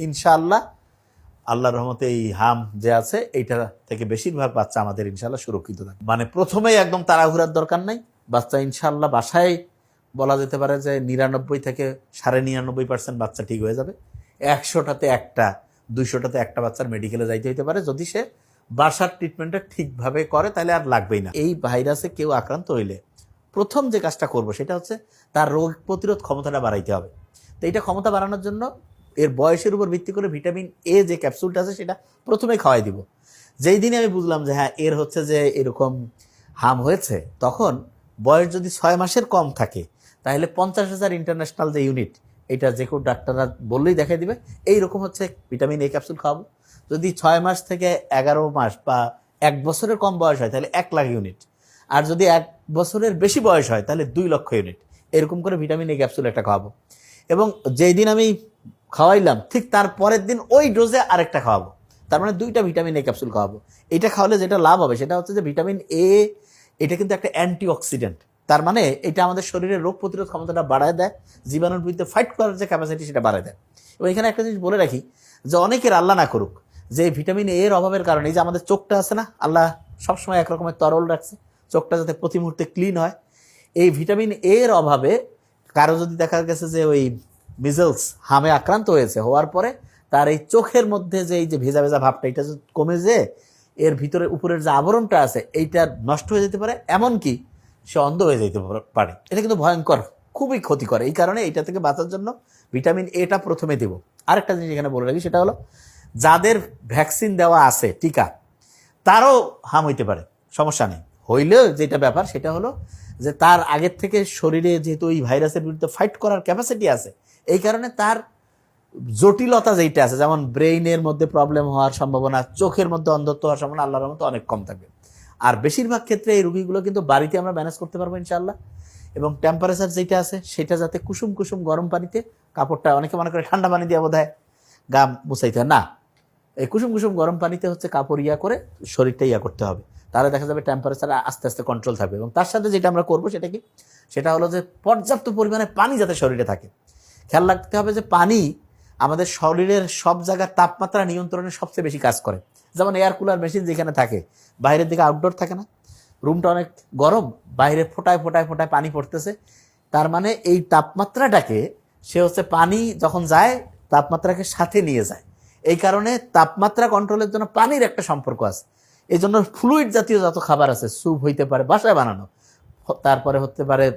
ইনশাআল্লাহ আল্লাহর রহমতে এই হাম যে আছে এইটা থেকে বেশিরভাগ বাচ্চা আমাদের ইনশাআল্লাহ সুরক্ষিত থাকে। মানে প্রথমেই একদম তাড়াহুড়ার দরকার নাই, বাচ্চা ইনশাআল্লাহ বাসায় বলা যেতে পারে যে 99 থেকে 99.5% বাচ্চা ঠিক হয়ে যাবে। 100টাতে একটা 200টাতে একটা বাচ্চার মেডিকেলে যাইতে হইতে পারে, যদি সে বাসার ট্রিটমেন্টটা ঠিকভাবে করে তাহলে আর লাগবেই না। এই ভাইরাসে কেউ আক্রান্ত হইলে প্রথম যে কাজটা করব সেটা হচ্ছে তার রোগ প্রতিরোধ ক্ষমতাটা বাড়াইতে হবে। তো এইটা ক্ষমতা বাড়ানোর জন্য এর বয়সের উপর ভিত্তি করে ভিটামিন এ যে ক্যাপসুলটা আছে সেটা প্রথমে খাওয়াই দিব। যেই দিনে আমি বুঝলাম যে হ্যাঁ এর হচ্ছে যে এরকম হাম হয়েছে, তখন বয়স যদি 6 মাসের কম থাকে তাহলে 50,000 ইন্টারন্যাশনাল যে ইউনিট, এটা যে কেউ ডাক্তাররা বললেই দেখাই দিবে এইরকম হচ্ছে ভিটামিন এ ক্যাপসুল খাওয়াবো। যদি 6 মাস থেকে 11 মাস বা 1 বছরের কম বয়স হয় তাহলে 1 লাখ ইউনিট, আর যদি 1 বছরের বেশি বয়স হয় তাহলে 2 লক্ষ ইউনিট, এরকম করে ভিটামিন এ ক্যাপসুল একটা খাওয়াবো। এবং যেই দিন আমি খাওয়াইলাম ঠিক তার পরের দিন ওই ডোজে আরেকটা খাওয়াবো, তার মানে 2টা ভিটামিন এ ক্যাপসুল খাওয়াবো। এটা খাওয়ালে যেটা লাভ হবে সেটা হচ্ছে যে ভিটামিন এ এটা কিন্তু একটা অ্যান্টিঅক্সিডেন্ট, তার মানে এটা আমাদের শরীরের রোগ প্রতিরোধ ক্ষমতাটা বাড়ায় দেয়, জীবাণুর বিরুদ্ধে ফাইট করার যে ক্যাপাসিটি সেটা বাড়ায় দেয়। এবং এখানে একটা জিনিস বলে রাখি যে অনেকের আল্লাহ না করুক যে ভিটামিন এর অভাবের কারণে এই যে আমাদের চোখটা আছে না, আল্লাহ সবসময় একরকমের তরল রাখছে, চোখটা যাতে প্রতি মুহূর্তে ক্লিন হয়। এই ভিটামিন এর অভাবে কারো যদি দেখা গেছে যে ওই মিজলস হামে আক্রান্ত হয়েছে, হওয়ার পরে তার এই চোখের মধ্যে যে এই যে ভেজা ভেজা ভাবটা এটা যদি কমে যে এর ভিতরে উপরের যে আবরণটা আছে এইটা নষ্ট হয়ে যেতে পারে, এমনকি সে অন্ধ হয়ে যেতে পারে। এটা কিন্তু ভয়ঙ্কর, খুবই ক্ষতি করে। এই কারণে এটা থেকে বাঁচার জন্য ভিটামিন এটা প্রথমে দেব। আরেকটা জিনিস এখানে বলে রাখি, সেটা হলো যাদের ভ্যাকসিন দেওয়া আছে টিকা, তারও হাম হইতে পারে, সমস্যা নেই। হইলেও যেটা ব্যাপার সেটা হলো যে তার আগের থেকে শরীরে যেহেতু ওই ভাইরাসের বিরুদ্ধে ফাইট করার ক্যাপাসিটি আছে, এই কারণে তার জটিলতা যেটা আছে, যেমন ব্রেইনের মধ্যে প্রবলেম হওয়ার সম্ভাবনা, চোখের মধ্যে অন্ধত্ব হওয়ার সম্ভাবনা আল্লাহর মতো অনেক কম থাকবে। আর বেশিরভাগ ক্ষেত্রে এই রোগীগুলো কিন্তু বাড়িতে আমরা ম্যানেজ করতে পারবো ইনশাআল্লাহ। এবং টেম্পারেচার যেটা আছে সেটা যাতে কুসুম কুসুম গরম পানিতে, কাপড়টা অনেকে মনে করে ঠান্ডা পানি দিয়ে বোধহয় গা মুছাইতে হয়, না, এই কুসুম কুসুম গরম পানিতে হচ্ছে কাপড় করে শরীরটা করতে হবে, তাহলে দেখা যাবে টেম্পারেচার আস্তে আস্তে কন্ট্রোল থাকবে। এবং তার সাথে যেটা আমরা করবো সেটা কি, সেটা হলো যে পর্যাপ্ত পরিমাণে পানি যাতে শরীরে থাকে। খেয়াল রাখতে হবে যে পানি আমাদের শরীরের সব জায়গার তাপমাত্রা নিয়ন্ত্রণে সবচেয়ে বেশি কাজ করে। যেমন এয়ার কুলার মেশিন যেখানে থাকে, বাইরের দিকে আউটডোর থাকে না, রুমটা অনেক গরম, বাইরে ফোটায় ফোটায় ফোটায় পানি পড়তেছে, তার মানে এই তাপমাত্রাটাকে সে হচ্ছে পানি যখন যায় তাপমাত্রাকে সাথে নিয়ে যায়। এই কারণে তাপমাত্রা কন্ট্রোলের জন্য পানির একটা সম্পর্ক আছে। এই জন্য ফ্লুইড জাতীয় যত খাবার আছে, স্যুপ হইতে পারে বাসায় বানানো, তারপরে হতে পারে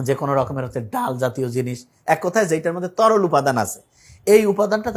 যে কোনো রকমের হচ্ছে ডাল জাতীয় জিনিস, এক কথায় যেটার মধ্যে তরল উপাদান আছে, এই উপাদানটা